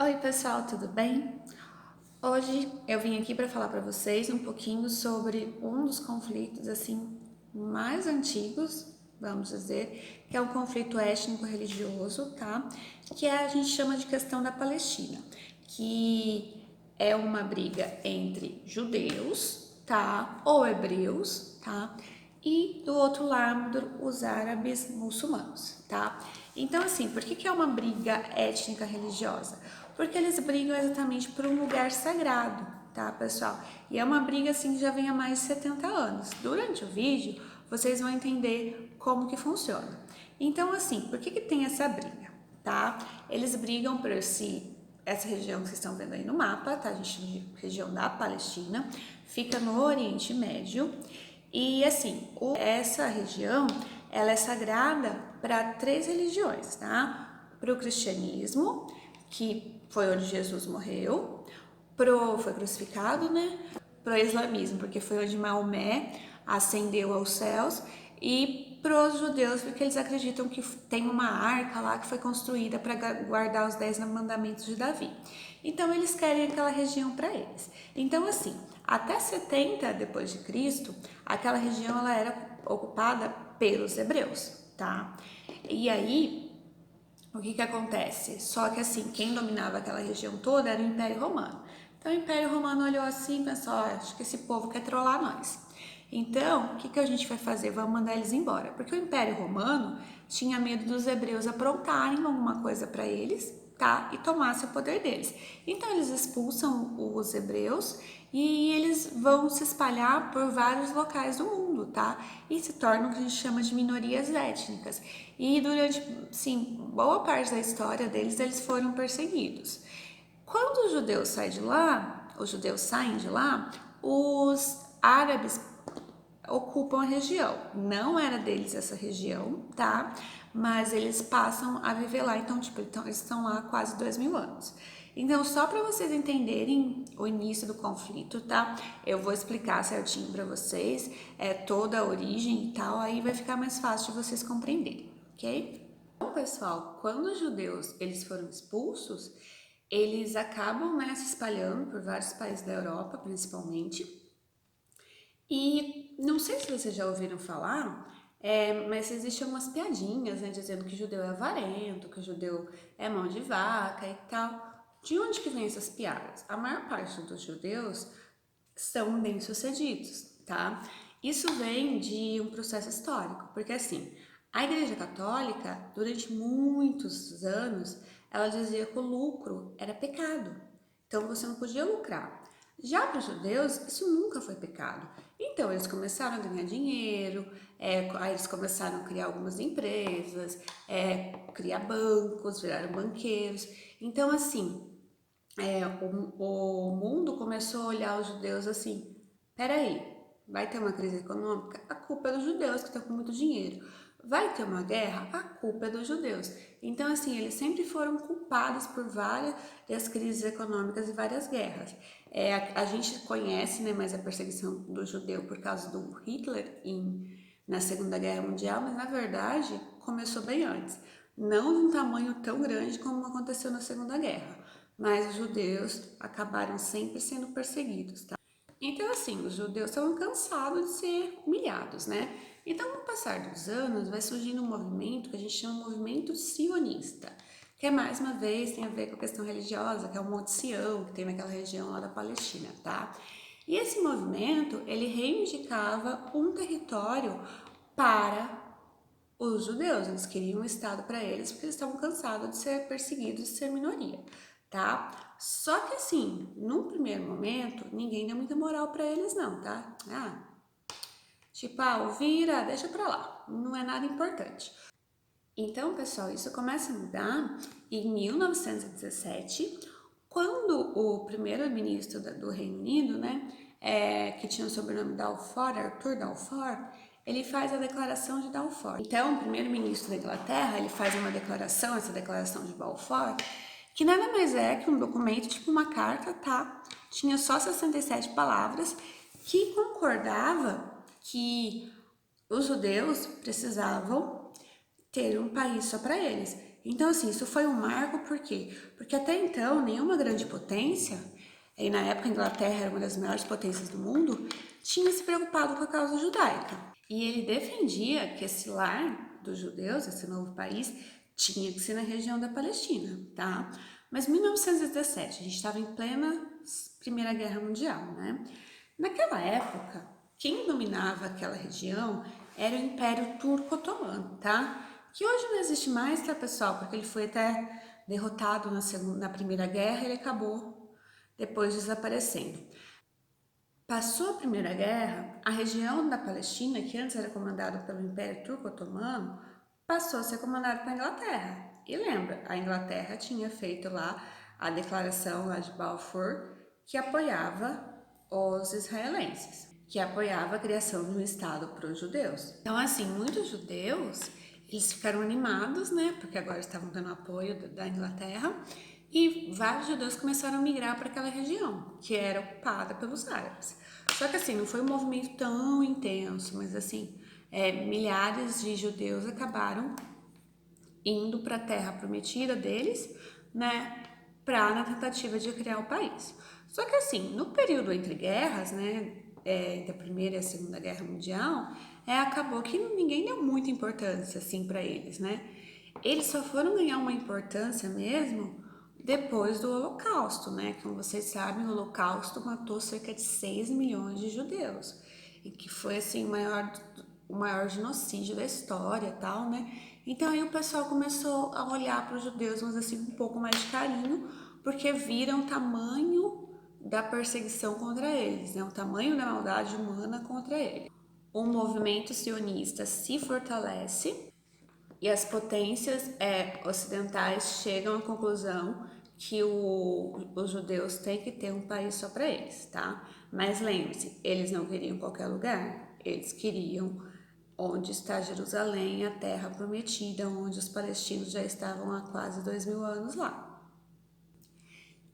Oi pessoal, tudo bem? Hoje eu vim aqui para falar para vocês um pouquinho sobre um dos conflitos assim mais antigos, vamos dizer, que é o conflito étnico-religioso, tá? Que a gente chama de questão da Palestina, que é uma briga entre judeus, tá? Ou hebreus, tá? E do outro lado os árabes muçulmanos, tá? Então assim, por que é uma briga étnica religiosa? Porque eles brigam exatamente por um lugar sagrado, tá, pessoal? E é uma briga assim que já vem há mais de 70 anos. Durante o vídeo, vocês vão entender como que funciona. Então, assim, por que tem essa briga, tá? Eles brigam por essa região que vocês estão vendo aí no mapa, tá? A gente chama de região da Palestina, fica no Oriente Médio. E assim, essa região, ela é sagrada para três religiões, tá? Para o cristianismo, que foi onde Jesus morreu, foi crucificado, né? Pro islamismo, porque foi onde Maomé ascendeu aos céus, e pros judeus, porque eles acreditam que tem uma arca lá que foi construída para guardar os 10 mandamentos de Davi. Então eles querem aquela região para eles. Então assim, até 70 depois de Cristo, aquela região ela era ocupada pelos hebreus, tá? E aí o que acontece? Só que assim, quem dominava aquela região toda era o Império Romano. Então o Império Romano olhou assim e pensou, acho que esse povo quer trollar nós. Então, o que a gente vai fazer? Vamos mandar eles embora. Porque o Império Romano tinha medo dos hebreus aprontarem alguma coisa para eles, tá? E tomasse o poder deles. Então eles expulsam os hebreus e eles vão se espalhar por vários locais do mundo, tá? E se tornam o que a gente chama de minorias étnicas. E durante, sim, boa parte da história deles, eles foram perseguidos. Quando os judeus saem de lá, os árabes ocupam a região. Não era deles essa região, tá? Mas eles passam a viver lá, então, eles estão lá há quase 2000 anos. Então, só para vocês entenderem o início do conflito, tá? Eu vou explicar certinho para vocês toda a origem e tal, aí vai ficar mais fácil de vocês compreenderem, ok? Bom, pessoal, quando os judeus eles foram expulsos, eles acabam, né, se espalhando por vários países da Europa, principalmente, e não sei se vocês já ouviram falar, mas existem umas piadinhas, né, dizendo que judeu é avarento, que judeu é mão de vaca e tal. De onde que vem essas piadas? A maior parte dos judeus são bem-sucedidos, tá? Isso vem de um processo histórico, porque assim, a Igreja Católica, durante muitos anos, ela dizia que o lucro era pecado. Então você não podia lucrar. Já para os judeus, isso nunca foi pecado. Então eles começaram a ganhar dinheiro, aí eles começaram a criar algumas empresas, criar bancos, viraram banqueiros. Então, assim, o mundo começou a olhar os judeus assim: peraí, vai ter uma crise econômica? A culpa é dos judeus que estão com muito dinheiro. Vai ter uma guerra? A culpa é dos judeus. Então, assim, eles sempre foram culpados por várias crises econômicas e várias guerras. A gente conhece, né, mais a perseguição do judeu por causa do Hitler na Segunda Guerra Mundial, mas na verdade começou bem antes. Não de um tamanho tão grande como aconteceu na Segunda Guerra, mas os judeus acabaram sempre sendo perseguidos, tá? Então, assim, os judeus estavam cansados de ser humilhados, né? Então, com o passar dos anos, vai surgindo um movimento que a gente chama de movimento sionista, que é, mais uma vez, tem a ver com a questão religiosa, que é o Monte Sião, que tem naquela região lá da Palestina, tá? E esse movimento, ele reivindicava um território para os judeus, eles queriam um estado para eles porque eles estavam cansados de ser perseguidos, de ser minoria, tá? Só que assim, num primeiro momento, ninguém deu muita moral para eles não, tá? Tipo, vira, deixa pra lá, não é nada importante. Então, pessoal, isso começa a mudar em 1917, quando o primeiro-ministro do Reino Unido, né, que tinha o sobrenome Balfour, Arthur Balfour, ele faz a Declaração de Balfour. Então, o primeiro-ministro da Inglaterra, ele faz uma declaração, essa Declaração de Balfour, que nada mais é que um documento, tipo uma carta, tá? Tinha só 67 palavras, que concordava que os judeus precisavam ter um país só para eles. Então, assim, isso foi um marco, por quê? Porque até então, nenhuma grande potência, e na época a Inglaterra era uma das maiores potências do mundo, tinha se preocupado com a causa judaica. E ele defendia que esse lar dos judeus, esse novo país, tinha que ser na região da Palestina, tá? Mas em 1917, a gente estava em plena Primeira Guerra Mundial, né? Naquela época, quem dominava aquela região era o Império Turco-Otomano, tá? Que hoje não existe mais, tá, pessoal? Porque ele foi até derrotado na Primeira Guerra e ele acabou depois desaparecendo. Passou a Primeira Guerra, a região da Palestina, que antes era comandada pelo Império Turco-Otomano, passou a ser comandada pela Inglaterra. E lembra, a Inglaterra tinha feito lá a declaração lá de Balfour, que apoiava os israelenses, que apoiava a criação de um Estado para os judeus. Então, assim, muitos judeus, eles ficaram animados, né, porque agora estavam dando apoio da Inglaterra, e vários judeus começaram a migrar para aquela região, que era ocupada pelos árabes. Só que assim, não foi um movimento tão intenso, mas assim, milhares de judeus acabaram indo para a terra prometida deles, né, na tentativa de criar o país. Só que assim, no período entre guerras, né, entre a Primeira e a Segunda Guerra Mundial, acabou que ninguém deu muita importância assim para eles, né? Eles só foram ganhar uma importância mesmo depois do Holocausto, né? Como vocês sabem, o Holocausto matou cerca de 6 milhões de judeus, e que foi assim o maior genocídio da história e tal, né? Então aí o pessoal começou a olhar para os judeus, mas assim, com um pouco mais de carinho, porque viram o tamanho da perseguição contra eles, né? O tamanho da maldade humana contra eles. O movimento sionista se fortalece e as potências ocidentais chegam à conclusão que os judeus têm que ter um país só para eles, tá? Mas lembre-se, eles não queriam qualquer lugar, eles queriam onde está Jerusalém, a terra prometida, onde os palestinos já estavam há quase 2000 anos lá.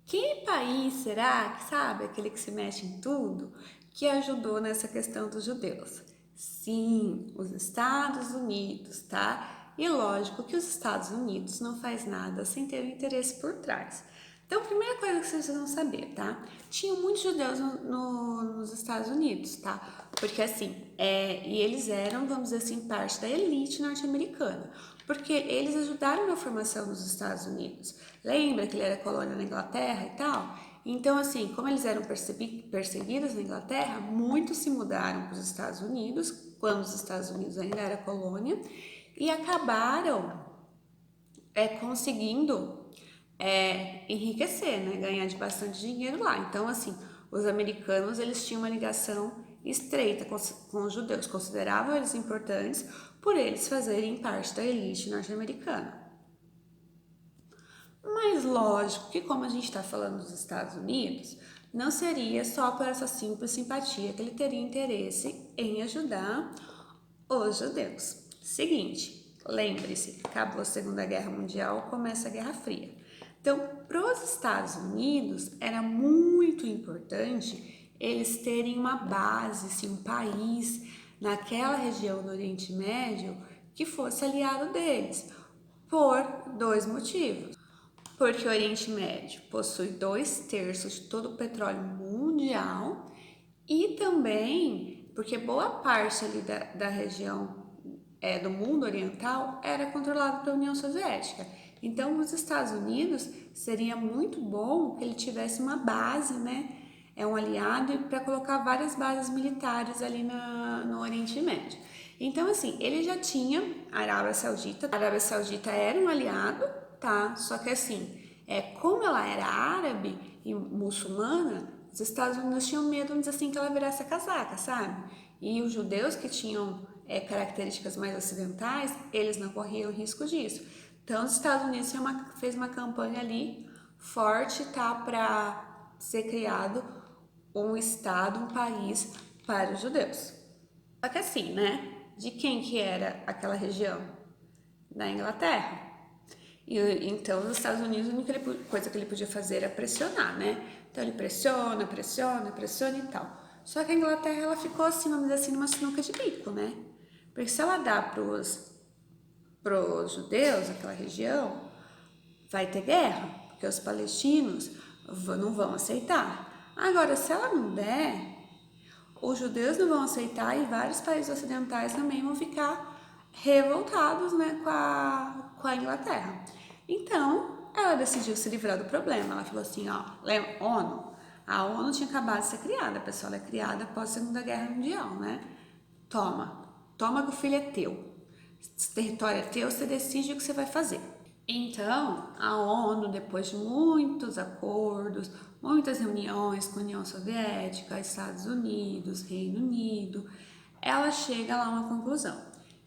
Que país será que, sabe, aquele que se mexe em tudo, que ajudou nessa questão dos judeus? Sim, os Estados Unidos, tá? E lógico que os Estados Unidos não faz nada sem ter um interesse por trás. Então, primeira coisa que vocês vão saber, tá? Tinham muitos judeus nos Estados Unidos, tá? Porque assim, e eles eram, vamos dizer assim, parte da elite norte-americana, porque eles ajudaram na formação dos Estados Unidos. Lembra que ele era colônia na Inglaterra e tal? Então, assim, como eles eram perseguidos na Inglaterra, muitos se mudaram para os Estados Unidos, quando os Estados Unidos ainda era colônia, e acabaram conseguindo enriquecer, né? Ganhar de bastante dinheiro lá. Então, assim, os americanos, eles tinham uma ligação estreita com os judeus, consideravam eles importantes por eles fazerem parte da elite norte-americana. Mas lógico que como a gente está falando dos Estados Unidos, não seria só por essa simples simpatia que ele teria interesse em ajudar os judeus. Seguinte, lembre-se, acabou a Segunda Guerra Mundial, começa a Guerra Fria. Então, para os Estados Unidos, era muito importante eles terem uma base, assim, um país naquela região do Oriente Médio que fosse aliado deles, por dois motivos. Porque o Oriente Médio possui 2/3 de todo o petróleo mundial e também porque boa parte ali da região do mundo oriental era controlado pela União Soviética. Então, os Estados Unidos seria muito bom que ele tivesse uma base, né? Um aliado para colocar várias bases militares ali no Oriente Médio. Então, assim, ele já tinha a Arábia Saudita. A Arábia Saudita era um aliado, tá? Só que assim, como ela era árabe e muçulmana, os Estados Unidos tinham medo, vamos dizer assim, que ela virasse a casaca, sabe? E os judeus que tinham características mais ocidentais, eles não corriam risco disso. Então, os Estados Unidos fez uma campanha ali forte, tá, para ser criado um estado, um país para os judeus. Só que assim, né? De quem que era aquela região? Da Inglaterra. E então, nos Estados Unidos, a única coisa que ele podia fazer era pressionar, né? Então, ele pressiona, pressiona, pressiona e tal. Só que a Inglaterra, ela ficou assim, vamos dizer assim, numa sinuca de bico, né? Porque se ela dá para os para os judeus, aquela região, vai ter guerra, porque os palestinos não vão aceitar. Agora, se ela não der, os judeus não vão aceitar e vários países ocidentais também vão ficar revoltados, né, com a Inglaterra. Então, ela decidiu se livrar do problema. Ela falou assim, ó, ONU. A ONU tinha acabado de ser criada, pessoal, ela é criada após a Segunda Guerra Mundial, né? Toma que o filho é teu. Esse território é teu, você decide o que você vai fazer. Então, a ONU, depois de muitos acordos, muitas reuniões com a União Soviética, Estados Unidos, Reino Unido, ela chega lá a uma conclusão,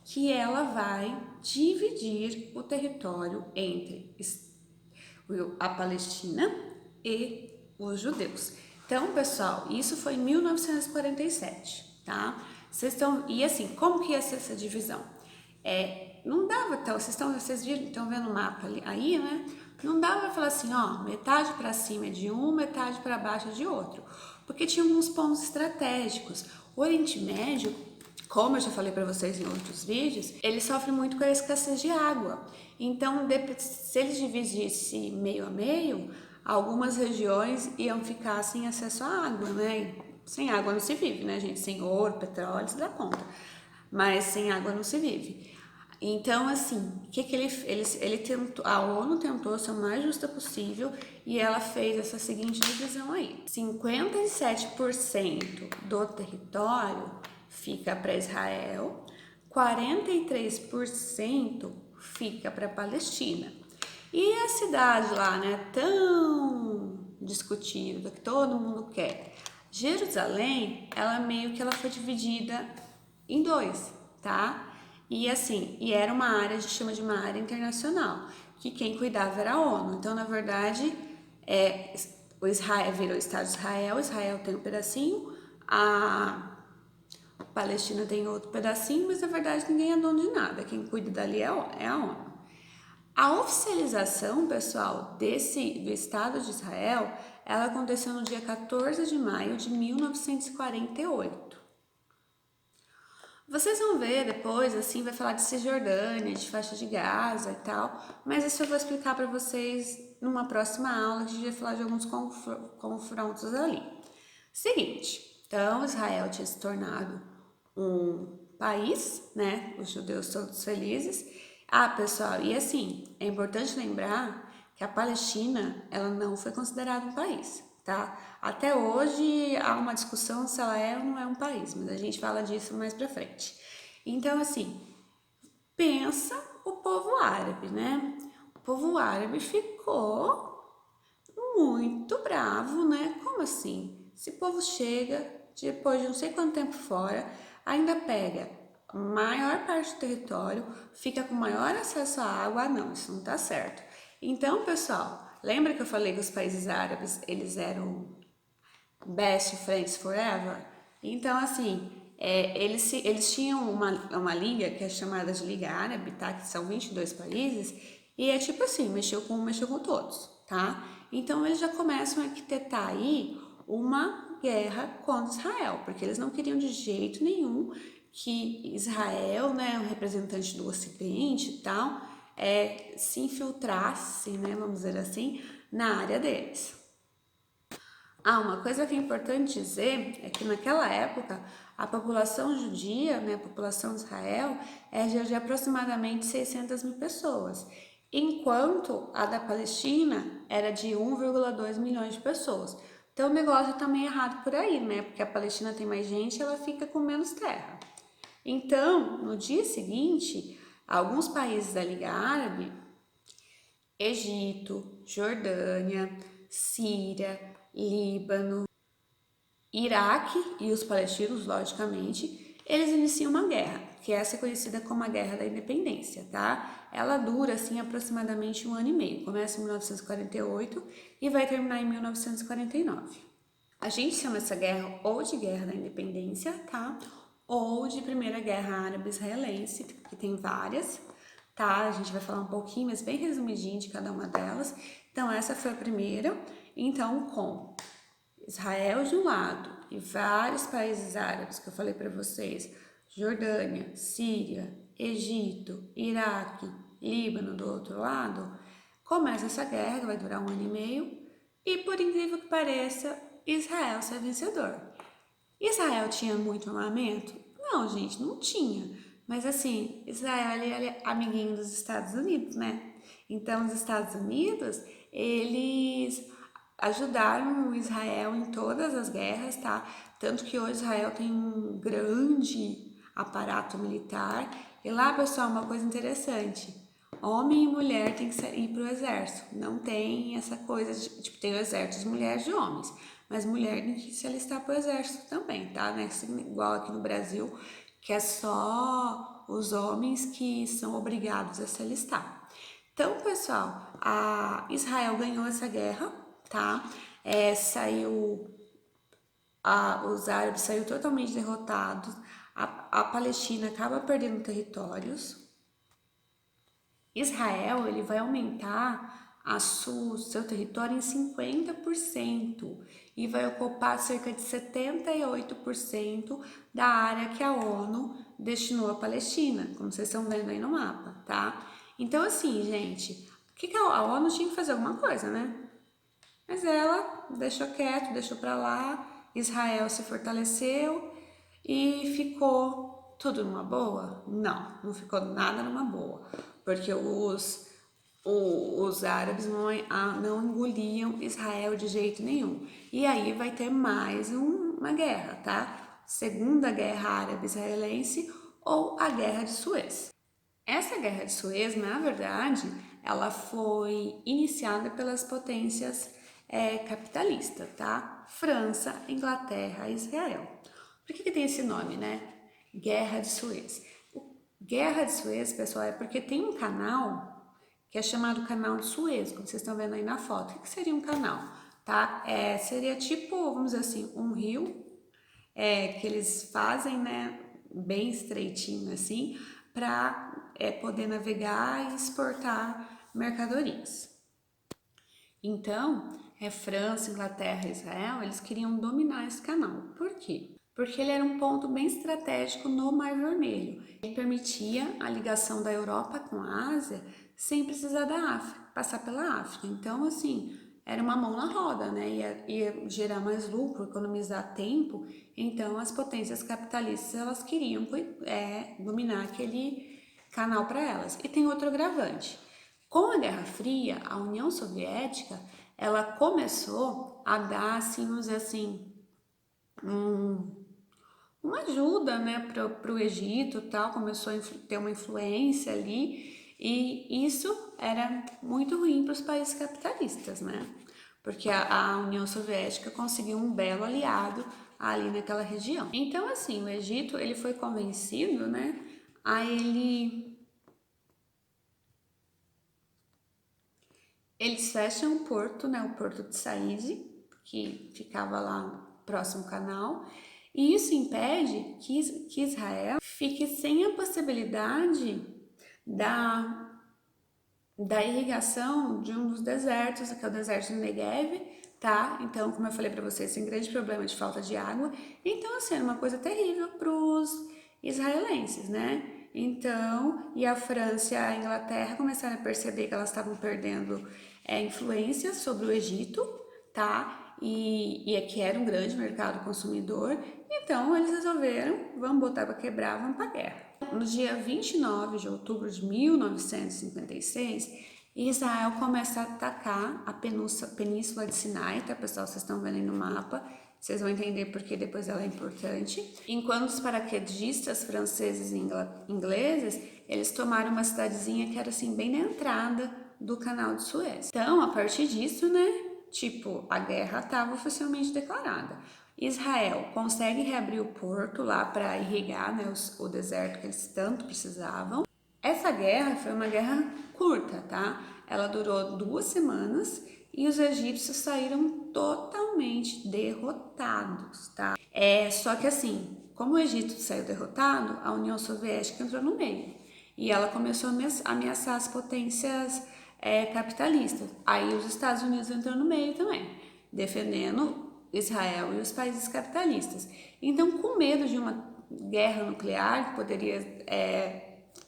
que ela vai dividir o território entre a Palestina e os judeus. Então, pessoal, isso foi em 1947, tá? E assim, como que ia ser essa divisão? Não dava, vocês estão vendo o mapa aí, né? Não dava pra falar assim, ó, metade para cima é de um, metade para baixo é de outro, porque tinha alguns pontos estratégicos. O Oriente Médio, como eu já falei para vocês em outros vídeos, ele sofre muito com a escassez de água. Então, se eles dividissem meio a meio, algumas regiões iam ficar sem acesso à água, né? Sem água não se vive, né, gente? Sem ouro, petróleo, se dá conta. Mas sem água não se vive. Então, assim, o que ele tentou, a ONU tentou ser o mais justa possível e ela fez essa seguinte divisão aí: 57% do território fica para Israel, 43% fica para a Palestina. E a cidade lá, né, tão discutida, que todo mundo quer, Jerusalém, ela foi dividida em dois, tá? E assim, era uma área, a gente chama de uma área internacional, que quem cuidava era a ONU. Então, na verdade, o Israel virou o Estado de Israel tem um pedacinho, a Palestina tem outro pedacinho, mas na verdade ninguém é dono de nada, quem cuida dali é a ONU. A oficialização, pessoal, do Estado de Israel, ela aconteceu no dia 14 de maio de 1948. Vocês vão ver depois, assim, vai falar de Cisjordânia, de faixa de Gaza e tal, mas isso eu vou explicar para vocês numa próxima aula, que a gente vai falar de alguns confrontos ali. Seguinte, então Israel tinha se tornado um país, né, os judeus todos felizes. Pessoal, e assim, é importante lembrar que a Palestina, ela não foi considerada um país, tá? Até hoje há uma discussão se ela é ou não é um país, mas a gente fala disso mais pra frente. Então, assim, pensa o povo árabe, né? O povo árabe ficou muito bravo, né? Como assim? Esse povo chega, depois de não sei quanto tempo fora, ainda pega a maior parte do território, fica com maior acesso à água. Não, isso não tá certo. Então, pessoal, lembra que eu falei que os países árabes, eles eram best friends forever? Então, assim, eles tinham uma liga que é chamada de Liga Árabe, tá? Que são 22 países, e é tipo assim, mexeu com todos, tá? Então, eles já começam a arquitetar aí uma guerra contra Israel, porque eles não queriam de jeito nenhum que Israel, né, o representante do Ocidente e tal, se infiltrasse, né, vamos dizer assim, na área deles. Uma coisa que é importante dizer é que naquela época a população judia, né, a população de Israel, é de aproximadamente 600 mil pessoas, enquanto a da Palestina era de 1,2 milhões de pessoas. Então o negócio tá meio errado por aí, né, porque a Palestina tem mais gente e ela fica com menos terra. Então, no dia seguinte, alguns países da Liga Árabe, Egito, Jordânia, Síria, Líbano, Iraque e os palestinos, logicamente, eles iniciam uma guerra, que essa é conhecida como a Guerra da Independência, tá? Ela dura, assim, aproximadamente 1 ano e meio. Começa em 1948 e vai terminar em 1949. A gente chama essa guerra ou de Guerra da Independência, tá? Ou de Primeira Guerra Árabe-Israelense, que tem várias, tá? A gente vai falar um pouquinho, mas bem resumidinho de cada uma delas. Então, essa foi a primeira. Então, com Israel de um lado e vários países árabes que eu falei para vocês, Jordânia, Síria, Egito, Iraque, Líbano do outro lado, começa essa guerra que vai durar 1 ano e meio e, por incrível que pareça, Israel sai vencedor. Israel tinha muito armamento? Não, gente, não tinha. Mas assim, Israel ele é amiguinho dos Estados Unidos, né? Então, os Estados Unidos, eles ajudaram Israel em todas as guerras, tá? Tanto que hoje Israel tem um grande aparato militar. E lá, pessoal, uma coisa interessante: homem e mulher tem que ir para o exército. Não tem essa coisa de, tipo, tem o exército de mulheres e de homens, mas mulher tem que se alistar para o exército também, tá? Não é igual aqui no Brasil, que é só os homens que são obrigados a se alistar. Então, pessoal, a Israel ganhou essa guerra, tá? Os árabes saíram totalmente derrotados. A Palestina acaba perdendo territórios. Israel ele vai aumentar seu território em 50% e vai ocupar cerca de 78% da área que a ONU destinou à Palestina, como vocês estão vendo aí no mapa, tá? Então, assim, gente, o que a ONU tinha que fazer alguma coisa, né? Mas ela deixou quieto, deixou para lá, Israel se fortaleceu e ficou tudo numa boa? Não, não ficou nada numa boa, porque os árabes não engoliam Israel de jeito nenhum. E aí vai ter mais uma guerra, tá? Segunda Guerra Árabe-Israelense ou a Guerra de Suez. Essa Guerra de Suez, na verdade, ela foi iniciada pelas potências capitalistas, tá? França, Inglaterra e Israel. Por que tem esse nome, né? Guerra de Suez. Guerra de Suez, pessoal, é porque tem um canal que é chamado Canal de Suez, como vocês estão vendo aí na foto. O que seria um canal? Tá? Seria tipo, vamos dizer assim, um rio que eles fazem, né, bem estreitinho assim, para poder navegar e exportar mercadorias. Então, França, Inglaterra e Israel, eles queriam dominar esse canal. Por quê? Porque ele era um ponto bem estratégico no Mar Vermelho. Ele permitia a ligação da Europa com a Ásia sem precisar da África, passar pela África. Então, assim, era uma mão na roda, né? Ia gerar mais lucro, economizar tempo. Então, as potências capitalistas, elas queriam dominar aquele canal para elas. E tem outro agravante. Com a Guerra Fria, a União Soviética, ela começou a dar, assim, vamos dizer assim, uma ajuda, né, para o Egito, tal, começou a ter uma influência ali, e isso era muito ruim para os países capitalistas, né? Porque a União Soviética conseguiu um belo aliado ali naquela região. Então, assim, o Egito, ele foi convencido, né, a eles fecham o porto, né, o porto de Said, que ficava lá próximo ao canal, e isso impede que Israel fique sem a possibilidade da irrigação de um dos desertos, que é o deserto do Negev, tá? Então, como eu falei para vocês, tem grande problema de falta de água. Então, assim, é uma coisa terrível para os israelenses, né? Então, e a França e a Inglaterra começaram a perceber que elas estavam perdendo influência sobre o Egito, tá? E aqui era um grande mercado consumidor, então eles resolveram, vamos botar para quebrar, vamos para guerra. No dia 29 de outubro de 1956, Israel começa a atacar a Península de Sinai, tá, pessoal? Vocês estão vendo aí no mapa, vocês vão entender porque depois ela é importante. Enquanto os paraquedistas franceses e ingleses, eles tomaram uma cidadezinha que era assim, bem na entrada do canal de Suez. Então, a partir disso, né, tipo, a guerra estava oficialmente declarada. Israel consegue reabrir o porto lá para irrigar, né, o deserto que eles tanto precisavam. Essa guerra foi uma guerra curta, tá? Ela durou 2 semanas e os egípcios saíram totalmente derrotados, tá? Só que assim, como o Egito saiu derrotado, a União Soviética entrou no meio e ela começou a ameaçar as potências capitalistas. Aí os Estados Unidos entrou no meio também, defendendo Israel e os países capitalistas. Então, com medo de uma guerra nuclear que poderia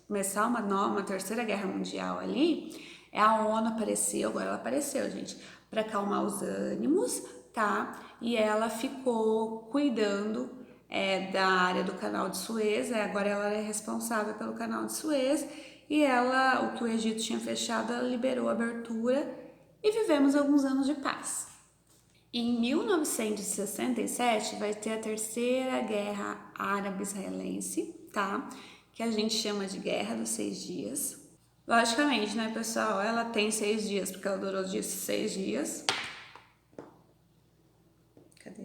começar uma terceira guerra mundial ali, a ONU apareceu, agora ela apareceu, gente, para acalmar os ânimos, tá? E ela ficou cuidando da área do Canal de Suez, agora ela é responsável pelo Canal de Suez, e ela, o que o Egito tinha fechado, ela liberou a abertura e vivemos alguns anos de paz. Em 1967 vai ter a terceira guerra árabe-israelense, tá? Que a gente chama de Guerra dos 6 Dias. Logicamente, né, pessoal? Ela tem 6 dias porque ela durou 6 dias. Cadê?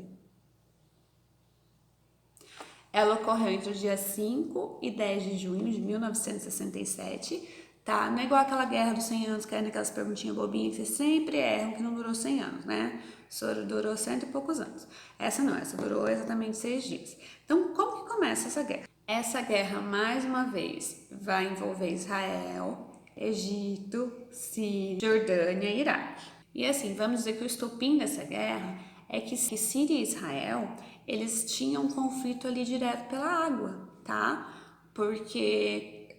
Ela ocorreu entre os dias 5 e 10 de junho de 1967, tá? Não é igual aquela guerra dos 100 anos, que é naquelas perguntinhas bobinhas que vocês sempre erram, que não durou 100 anos, né? Só durou 100 e poucos anos. Essa não, essa durou exatamente 6 dias. Então, como que começa essa guerra? Essa guerra, mais uma vez, vai envolver Israel, Egito, Síria, Jordânia e Iraque. E assim, vamos dizer que o estopim dessa guerra é que Síria e Israel, eles tinham um conflito ali direto pela água, tá? Porque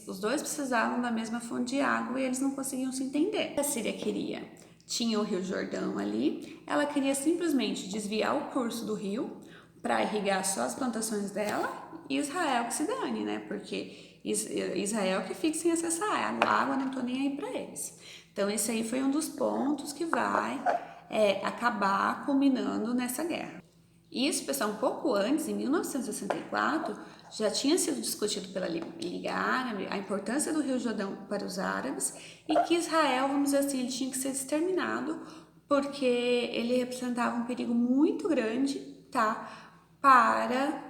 os dois precisavam da mesma fonte de água e eles não conseguiam se entender. A Síria queria, tinha o Rio Jordão ali, ela queria simplesmente desviar o curso do rio para irrigar só as plantações dela, e Israel que se dane, né? Porque Israel que fica sem acessar a água, não tô nem aí para eles. Então esse aí foi um dos pontos que vai acabar culminando nessa guerra. Isso, pessoal, um pouco antes, em 1964, já tinha sido discutido pela Liga Árabe a importância do Rio Jordão para os árabes e que Israel, vamos dizer assim, ele tinha que ser exterminado porque ele representava um perigo muito grande, tá, para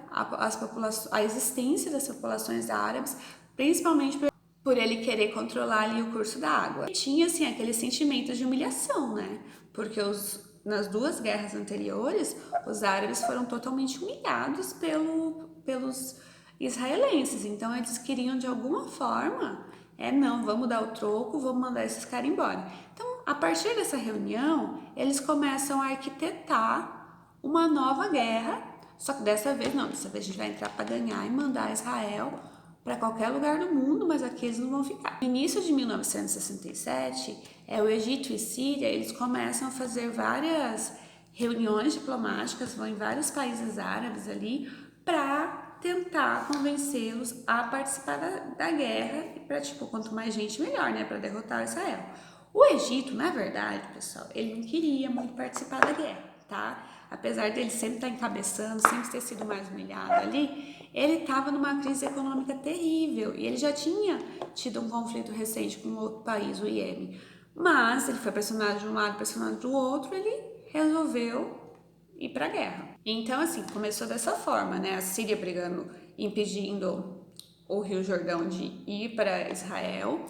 a existência das populações árabes, principalmente por ele querer controlar ali o curso da água. E tinha, assim, aquele sentimento de humilhação, né? Porque nas duas guerras anteriores, os árabes foram totalmente humilhados pelos israelenses. Então, eles queriam, de alguma forma, não, vamos dar o troco, vamos mandar esses caras embora. Então, a partir dessa reunião, eles começam a arquitetar uma nova guerra, só que dessa vez não, dessa vez a gente vai entrar para ganhar e mandar Israel para qualquer lugar do mundo, mas aqui eles não vão ficar. No início de 1967, o Egito e Síria, eles começam a fazer várias reuniões diplomáticas, vão em vários países árabes ali, para tentar convencê-los a participar da guerra, e para, tipo, quanto mais gente, melhor, né, para derrotar Israel. O Egito, na verdade, pessoal, ele não queria muito participar da guerra, tá? Apesar dele sempre estar encabeçando, sempre ter sido mais humilhado ali, ele estava numa crise econômica terrível e ele já tinha tido um conflito recente com outro país, o Iêmen. Mas ele foi pressionado de um lado, pressionado do outro, ele resolveu ir para a guerra. Então, assim, começou dessa forma, né? A Síria brigando, impedindo o Rio Jordão de ir para Israel.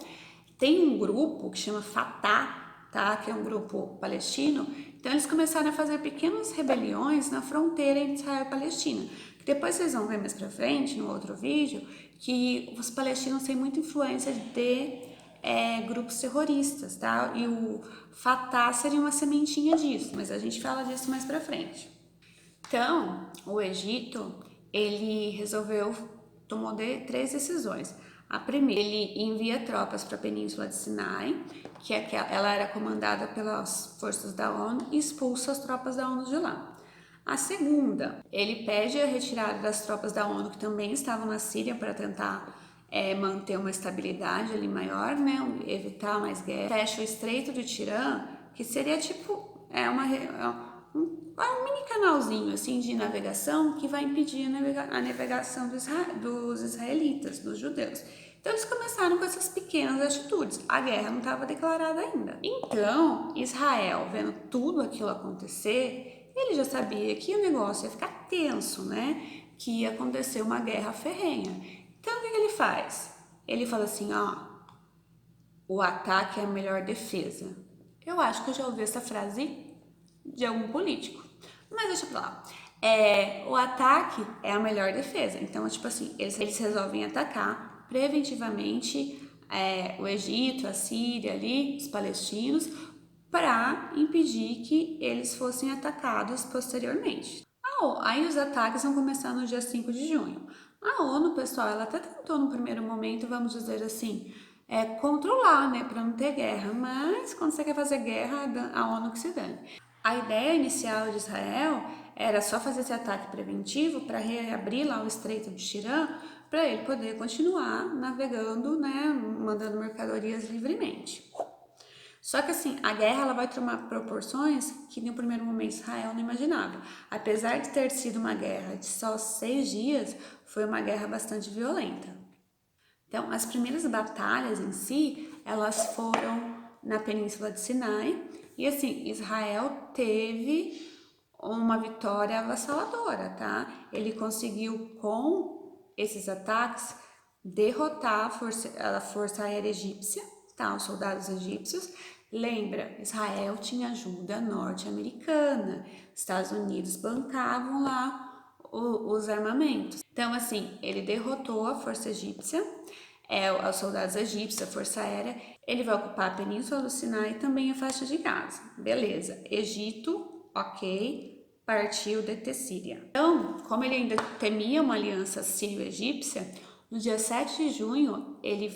Tem um grupo que chama Fatah, tá? Que é um grupo palestino. Então eles começaram a fazer pequenas rebeliões na fronteira entre Israel e Palestina. Depois vocês vão ver mais pra frente, no outro vídeo, que os palestinos têm muita influência de grupos terroristas, tá? E o Fatah seria uma sementinha disso, mas a gente fala disso mais pra frente. Então, o Egito, ele tomou 3 decisões. A primeira, ele envia tropas para a Península de Sinai, ela era comandada pelas forças da ONU, e expulsa as tropas da ONU de lá. A segunda, ele pede a retirada das tropas da ONU que também estavam na Síria para tentar manter uma estabilidade ali maior, né, evitar mais guerra. Fecha o Estreito do Tirã, que seria tipo um mini canalzinho assim de navegação que vai impedir a navegação dos israelitas, dos judeus. Então eles começaram com essas pequenas atitudes. A guerra não estava declarada ainda. Então Israel, vendo tudo aquilo acontecer, ele já sabia que o negócio ia ficar tenso, né? Que ia acontecer uma guerra ferrenha. Então o que ele faz? Ele fala assim, ó, o ataque é a melhor defesa. Eu acho que eu já ouvi essa frase de algum político. Mas deixa pra lá. O ataque é a melhor defesa. Então, tipo assim, eles resolvem atacar preventivamente o Egito, a Síria ali, os palestinos, para impedir que eles fossem atacados posteriormente. Aí os ataques vão começar no dia 5 de junho. A ONU, pessoal, ela até tentou no primeiro momento, vamos dizer assim, controlar, né, para não ter guerra, mas quando você quer fazer guerra, a ONU que se dane. A ideia inicial de Israel era só fazer esse ataque preventivo para reabrir lá o Estreito de Tirã, para ele poder continuar navegando, né, mandando mercadorias livremente. Só que assim, a guerra ela vai tomar proporções que no primeiro momento Israel não imaginava. Apesar de ter sido uma guerra de só 6 dias, foi uma guerra bastante violenta. Então, as primeiras batalhas em si, elas foram na Península de Sinai, e assim, Israel teve uma vitória avassaladora, tá? Ele conseguiu, com esses ataques, derrotar a força aérea egípcia, tá? Os soldados egípcios. Lembra, Israel tinha ajuda norte-americana, Estados Unidos bancavam lá os armamentos. Então, assim, ele derrotou a força egípcia, os soldados egípcios, a força aérea. Ele vai ocupar a Península do Sinai e também a faixa de Gaza. Beleza, Egito, ok, partiu deter Síria. Então, como ele ainda temia uma aliança sírio-egípcia, no dia 7 de junho ele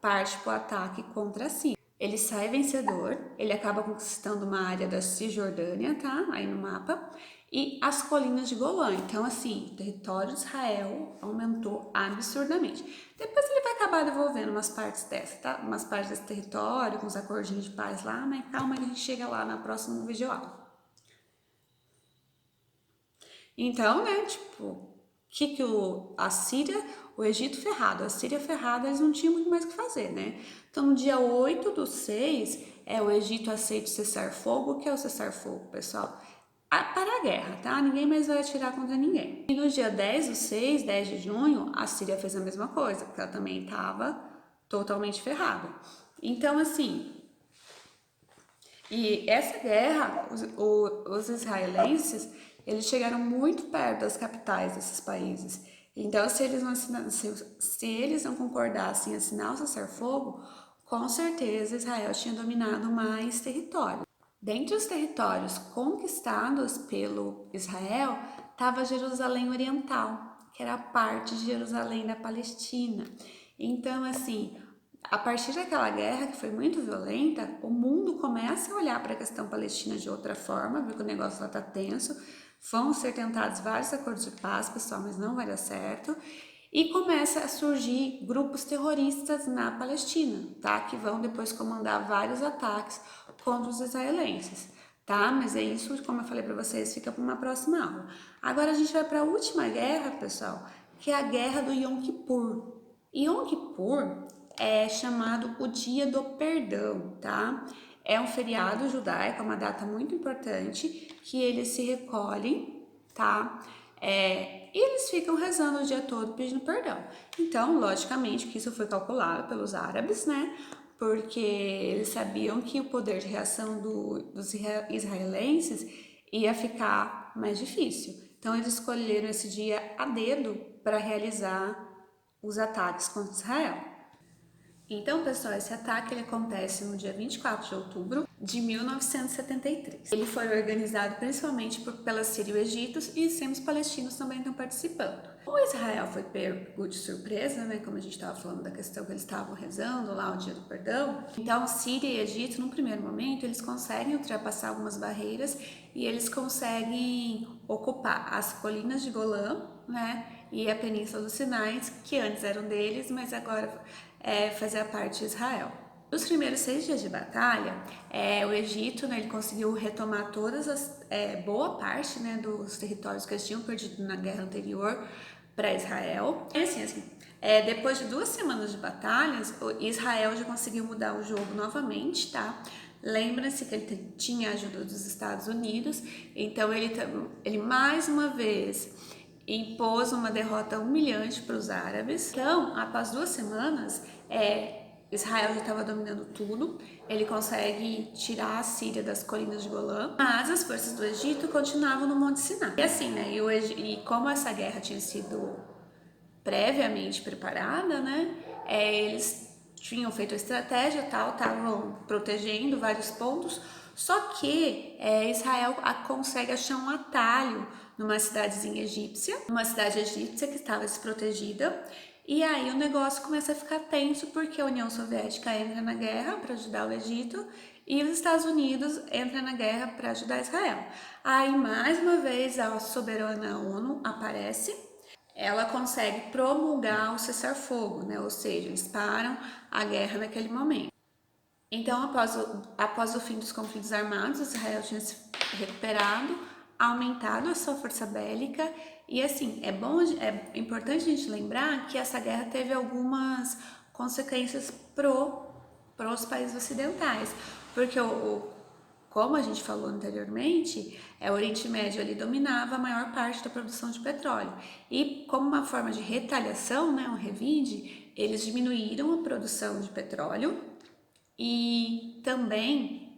parte para o ataque contra a Síria. Ele sai vencedor, ele acaba conquistando uma área da Cisjordânia, tá? Aí no mapa, e as colinas de Golã. Então, assim, o território de Israel aumentou absurdamente. Depois ele vai acabar devolvendo umas partes dessa, tá? Umas partes desse território, com os acordinhos de paz lá, mas calma que a gente chega lá na próxima vídeo aula. Então, né, tipo, a Síria, o Egito ferrado, a Síria ferrada, eles não tinham muito mais o que fazer, né? Então, no dia 8/6, o Egito aceita o cessar-fogo. O que é o cessar-fogo, pessoal? Para a guerra, tá? Ninguém mais vai atirar contra ninguém. E no dia 10/6, 10 de junho, a Síria fez a mesma coisa, porque ela também estava totalmente ferrada. Então, assim, e essa guerra, os israelenses, eles chegaram muito perto das capitais desses países. Então, se eles não concordassem em assinar o cessar-fogo, com certeza Israel tinha dominado mais território. Dentre os territórios conquistados pelo Israel, estava Jerusalém Oriental, que era parte de Jerusalém da Palestina. Então, assim, a partir daquela guerra, que foi muito violenta, o mundo começa a olhar para a questão palestina de outra forma, viu que o negócio lá está tenso. Vão ser tentados vários acordos de paz, pessoal, mas não vai dar certo. E começa a surgir grupos terroristas na Palestina, tá? Que vão depois comandar vários ataques contra os israelenses, tá? Mas é isso, como eu falei para vocês, fica para uma próxima aula. Agora a gente vai para a última guerra, pessoal, que é a guerra do Yom Kippur. Yom Kippur é chamado o Dia do Perdão, tá? É um feriado judaico, é uma data muito importante que eles se recolhem, tá? E eles ficam rezando o dia todo pedindo perdão. Então, logicamente que isso foi calculado pelos árabes, né? Porque eles sabiam que o poder de reação dos israelenses ia ficar mais difícil. Então, eles escolheram esse dia a dedo para realizar os ataques contra Israel. Então, pessoal, esse ataque ele acontece no dia 24 de outubro de 1973. Ele foi organizado principalmente pela Síria e o Egito, e sempre os palestinos também estão participando. O Israel foi pego de surpresa, né, como a gente estava falando da questão que eles estavam rezando lá o Dia do Perdão. Então, Síria e Egito, num primeiro momento, eles conseguem ultrapassar algumas barreiras e eles conseguem ocupar as colinas de Golã, né, e a Península do Sinai, que antes eram deles, mas agora fazia parte de Israel. Nos primeiros 6 dias de batalha, o Egito, né, ele conseguiu retomar boa parte, né, dos territórios que eles tinham perdido na guerra anterior para Israel. E assim, depois de 2 semanas de batalhas, Israel já conseguiu mudar o jogo novamente, tá? Lembra-se que ele tinha a ajuda dos Estados Unidos, então ele mais uma vez impôs uma derrota humilhante para os árabes. Então, após 2 semanas, Israel já estava dominando tudo, ele consegue tirar a Síria das colinas de Golã, mas as forças do Egito continuavam no Monte Sinai. E assim, né, e como essa guerra tinha sido previamente preparada, né, eles tinham feito a estratégia, estavam protegendo vários pontos, só que Israel consegue achar um atalho numa cidadezinha egípcia, uma cidade egípcia que estava desprotegida. E aí o negócio começa a ficar tenso porque a União Soviética entra na guerra para ajudar o Egito e os Estados Unidos entram na guerra para ajudar Israel. Aí mais uma vez a soberana ONU aparece. Ela consegue promulgar o cessar-fogo, né? Ou seja, eles param a guerra naquele momento. Então, após o fim dos conflitos armados, Israel tinha se recuperado, aumentado a sua força bélica e assim, é importante a gente lembrar que essa guerra teve algumas consequências pros países ocidentais, porque como a gente falou anteriormente, o Oriente Médio ali dominava a maior parte da produção de petróleo. E como uma forma de retaliação, né, um revide, eles diminuíram a produção de petróleo e também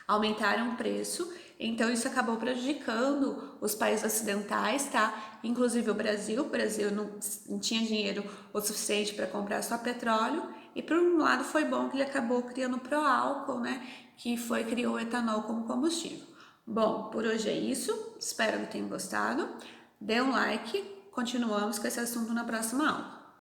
aumentaram o preço, então isso acabou prejudicando os países ocidentais, tá? Inclusive o Brasil não tinha dinheiro o suficiente para comprar só petróleo, e por um lado foi bom que ele acabou criando o pró-álcool, né? Criou o etanol como combustível. Bom, por hoje é isso, espero que tenham gostado, dê um like, continuamos com esse assunto na próxima aula.